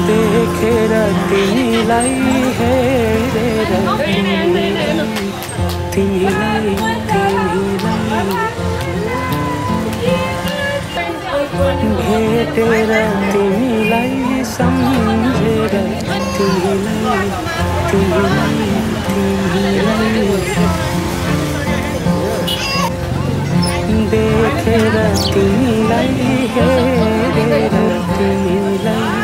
देखेर तिमीलाई हेरेर तिमीलाई भेटेर तिमीलाई सम्झेर तिमीलाई देखेर तिमीलाई हेरेर तिमीलाई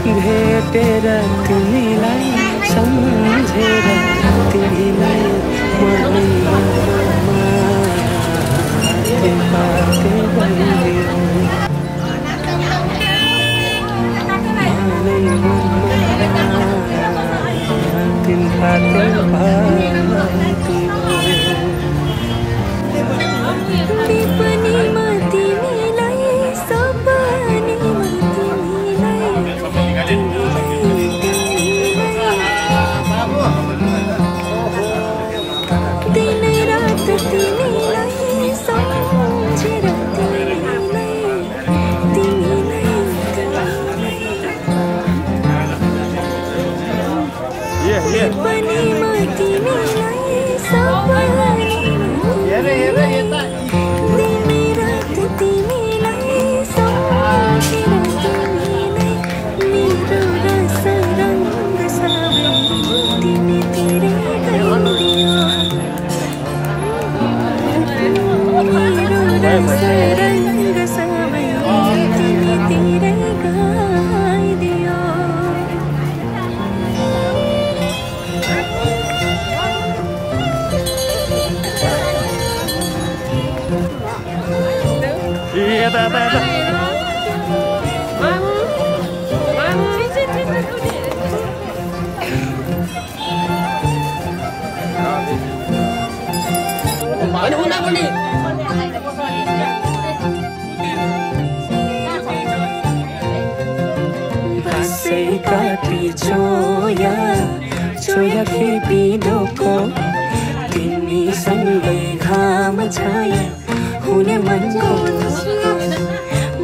भेटेर तिमीलाई सम्झेर तिमीलाई छोया खेपी ढोको तिमी सँगै घाम छाया हुने मनको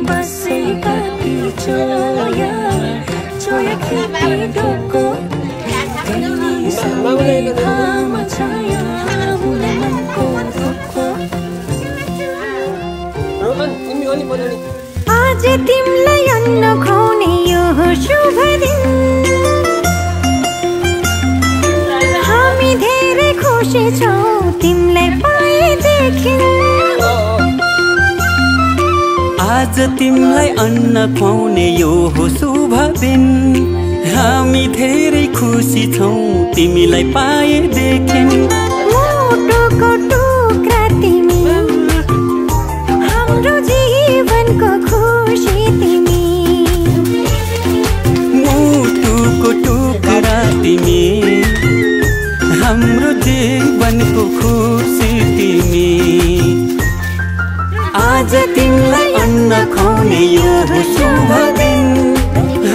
बसै काटी छोया खेपी ढोको तिमी सँगै घाम छाया हुने मनको आज तिमीलाई अन्न खुवाउने यो शुभ दिन हामी धेरै खुसी छौं तिमीलाई पाएदेखि आज तिमीलाई अन्न खुवाउने यो हो शुभ दिन हामी धेरै खुसी छौं तिमीलाई पाएदेखि मुटुको टुक्रा तिमी हाम्रो जीवनको खुसी तिमी मुटुको टुक्रा तिमी हाम्रो जीवनको खुसी तिमी आज तिमीलाई अन्न खुवाउने यो शुभ दिन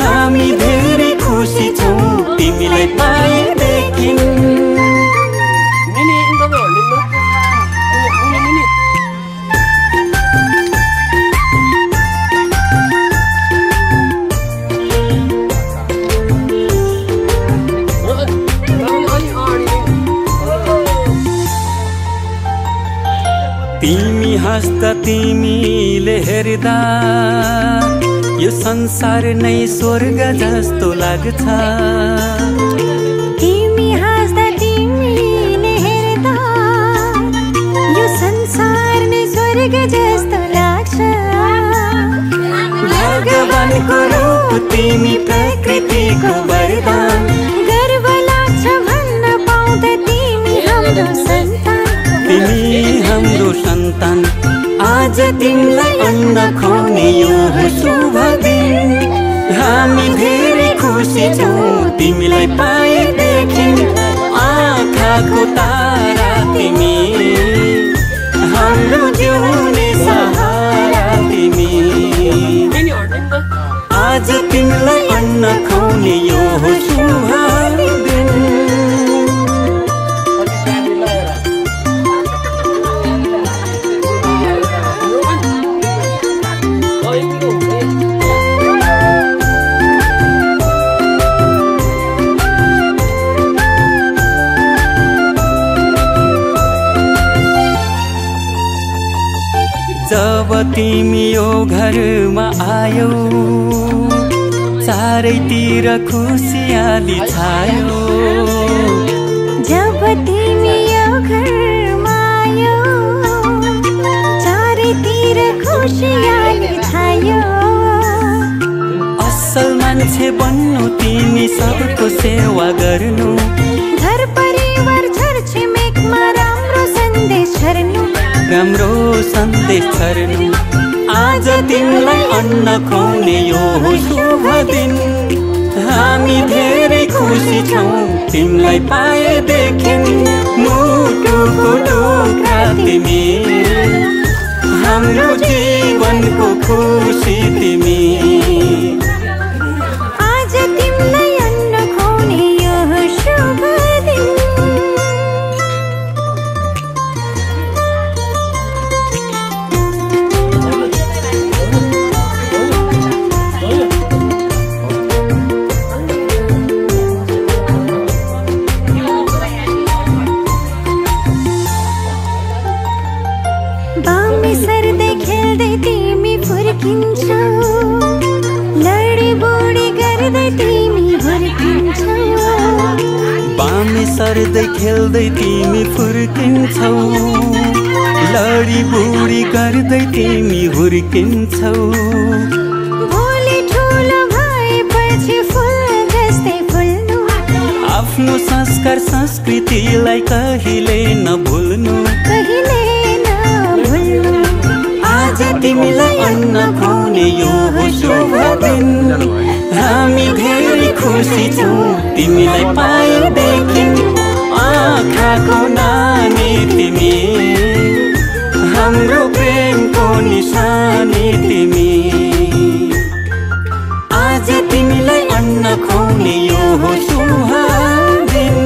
हामी धेरै खुसी छौं तिमीलाई पाएदेखि तिमी हस्दा तिमीले हेर्दा यो संसार नै स्वर्ग जस्तो लाग्छ तिमी हाँस्दा तिमीले हेर्दा यो संसार नै स्वर्ग जस्तो लाग्छ भगवानको रूप तिमी प्रकृतिको वरदान गर्व लाग्छ भन्न पाउँदा तिमी हाम्रो सन्तान आज तिमीलाई अन्न खुवाउने यो शुभ दिन हामी धेरै खुसी छौँ तिमीलाई पाएदेखि आँखाको तारा तिमी हाम्रो जिउने सहारा तिमी आज तिमीलाई अन्न खुवाउने यो शुभ दिन जब तिमी यो घरमा आयौ चारैतिर खुसियाली छायो जब तिमी यो घरमा आयौ चारैतिर खुसियाली छायो असल मान्छे बन्नु तिमी सबको सेवा गर्नु घर परिवार छरछिमेकमा राम्रो सन्देश छर्नु आज तिमीलाई अन्न खुवाउने यो शुभ दिन हामी धेरै खुसी छौँ तिमीलाई पाएदेखि मुटुको टुक्रा तिमी हाम्रो जीवनको खुसी तिमी आज तिमीलाई अन्न खुवाउने यो शुभ दिन बामी सर्दै खेल्दै तिमी फुर्किन्छौ लडी बुडी गर्दै तिमी हुर्किन्छौ बामी सर्दै खेल्दै तिमी फुर्किन्छौ लडी बुडी गर्दै तिमी हुर्किन्छौ भोलि ठुलो भएपछि फुल जस्तै फुल्नु आफ्नो संस्कार संस्कृतिलाई कहिले नभुल्नु आज तिमीलाई अन्न खुवाउने यो शुभ दिन हामी धेरै खुसी छौँ तिमीलाई पाएदेखि आँखाको नानी तिमी हाम्रो प्रेमको निशानी तिमी आज तिमीलाई अन्न खुवाउने यो शुभ दिन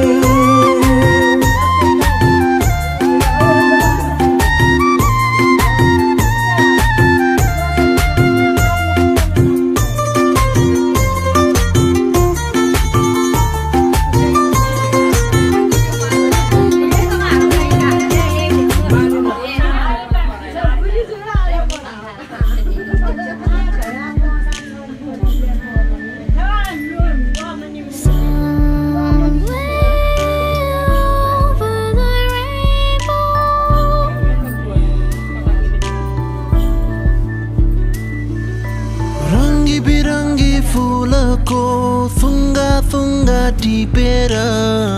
फुलको थुङ्गा थुङ्गा टिपेर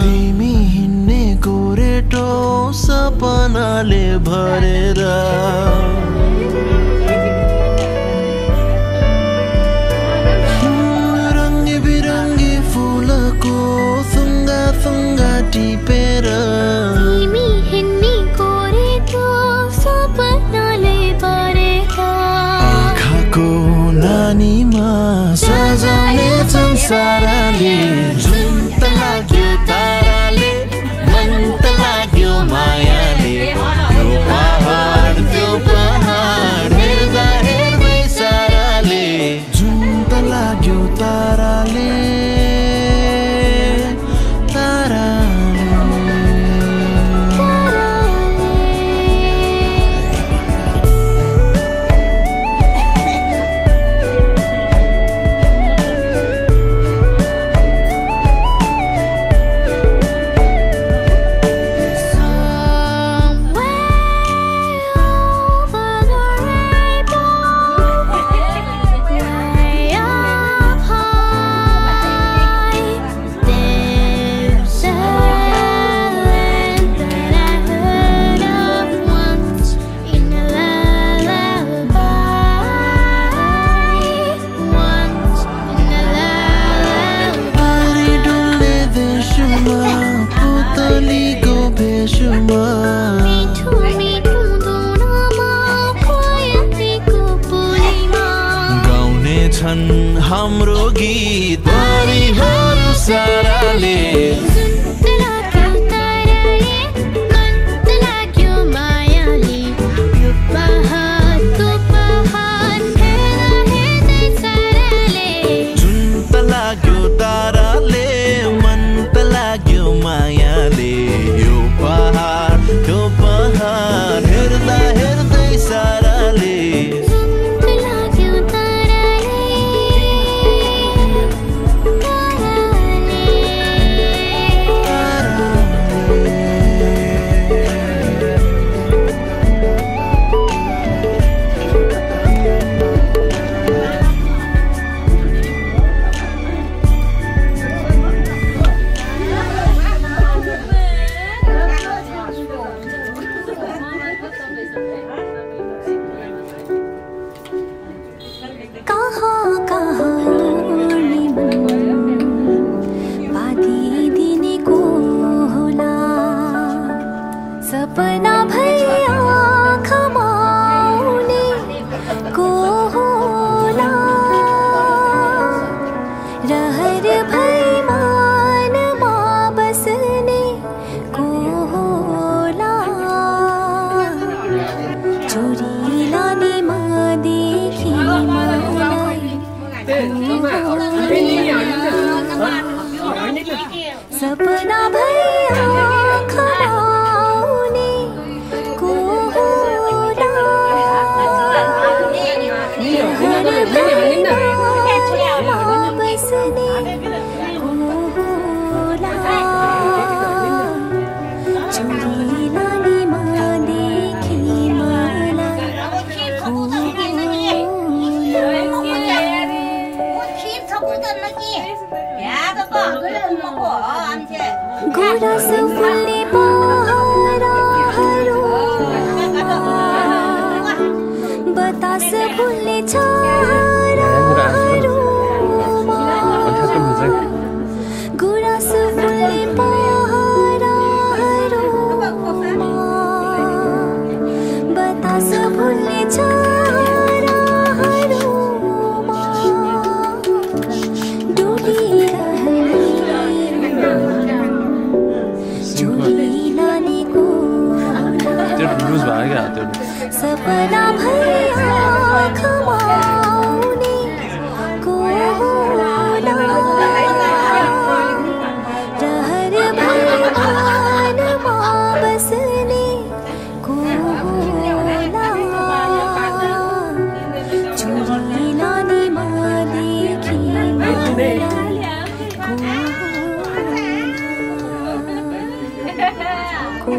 तिमी हिँड्ने गोरेटो सपनाले भरेर रङ्गी बिरङ्गी फुलको थुङ्गा थुङ्गा टिपेर तिमी हिँड्ने गोरेटो सपनाले भरेर आँखाको नानीमा सजाउने संसारले जुन त लाग्यो ताराले मन त लाग्यो मायाले त्यो पहाड हेर्दा हेर्दै साराले जुन त लाग्यो ताराले छन् हाम्रो गीत परिहरू साराले सपना भैया खमाउने को होला बसने को होला चोरी लाने मा देखी मलाई गुराँस फुल्ने पहराहरूमा बतास फुल्ने छाराहरूमा गुराँस फुल्ने पहराहरूमा बतास फुल्ने छाराहरूमा सपना भैया खमाउने को होला रहर भैमानमा बस्ने को होला चोरी लाने मा देखी मलाई को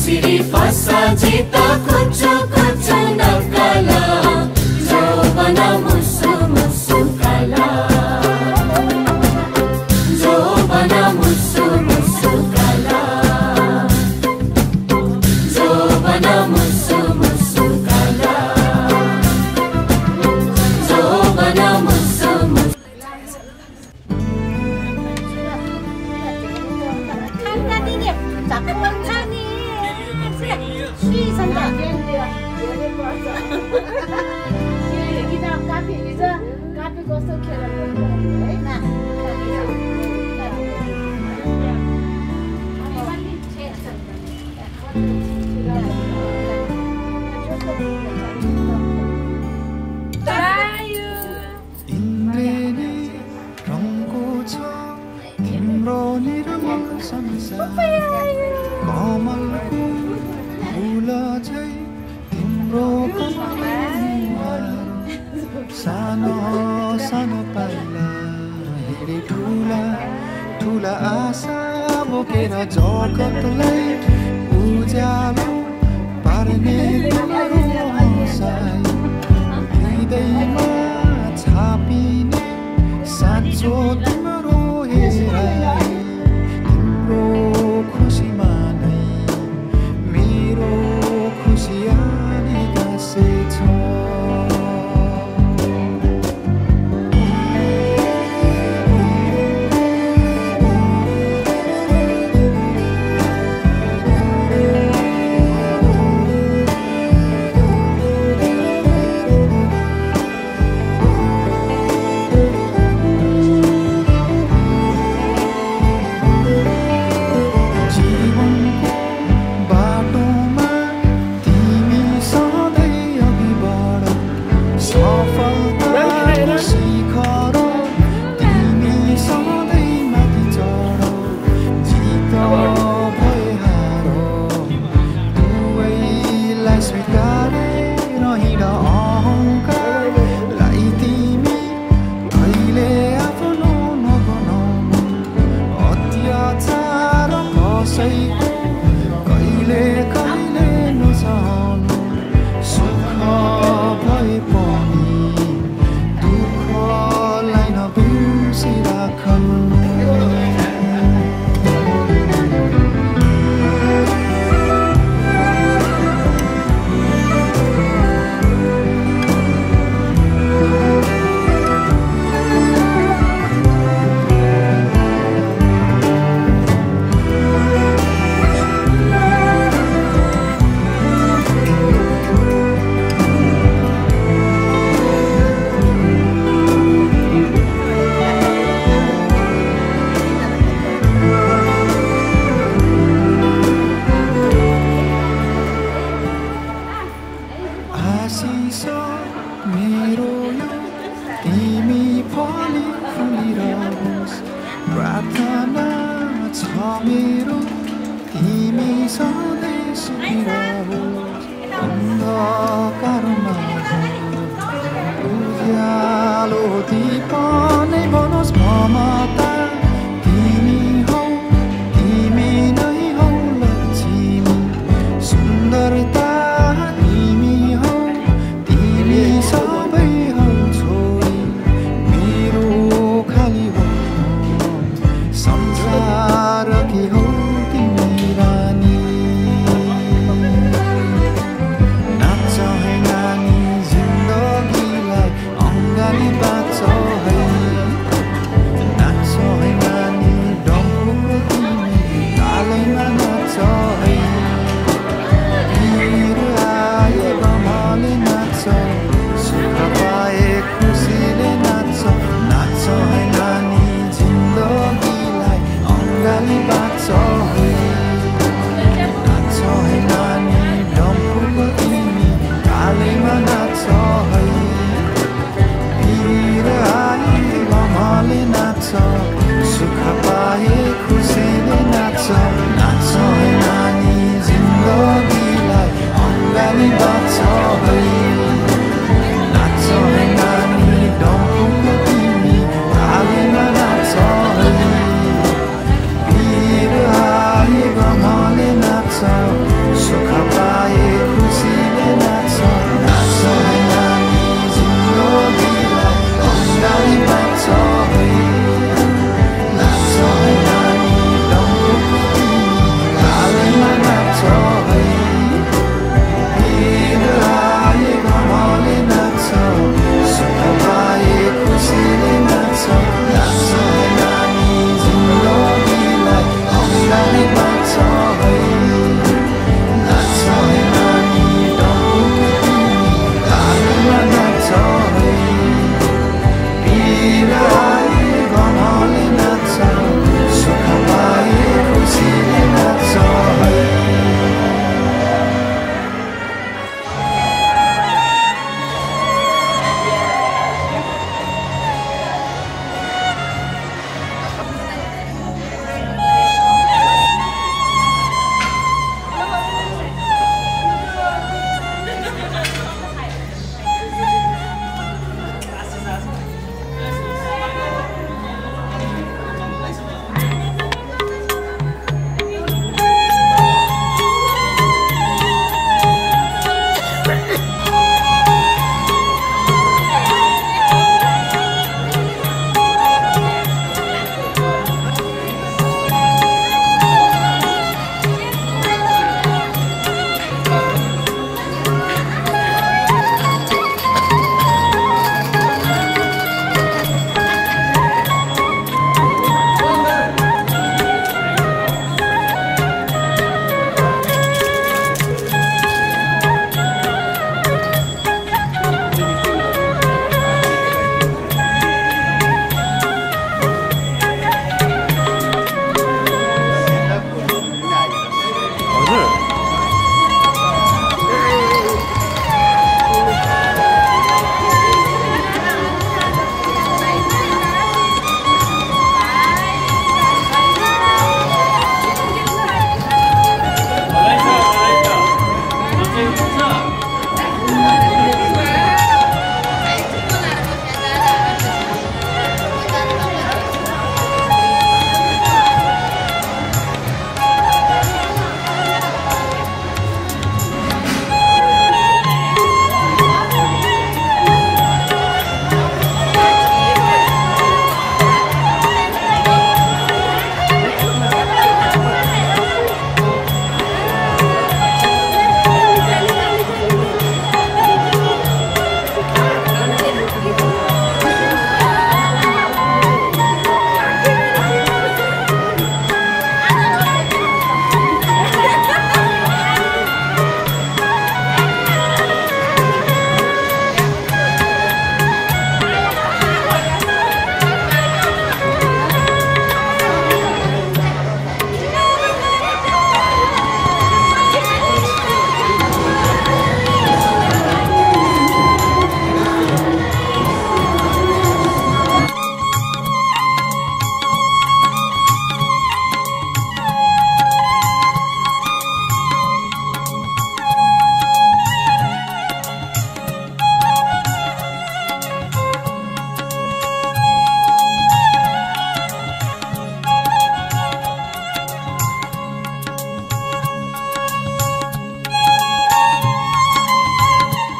कसरी फसा जिता कुचो कुचो नकाला जौवन मुसु मुसु काला जौवन मुसु मुसु काला जौवन मुसु मुसु काला जौवन मुसु मुसु कमलको फुल झै तिम्रो सानो सानो पाइला हेरे ठुला ठुला आशा बोकेर जगतलाई उज्यालो पार्ने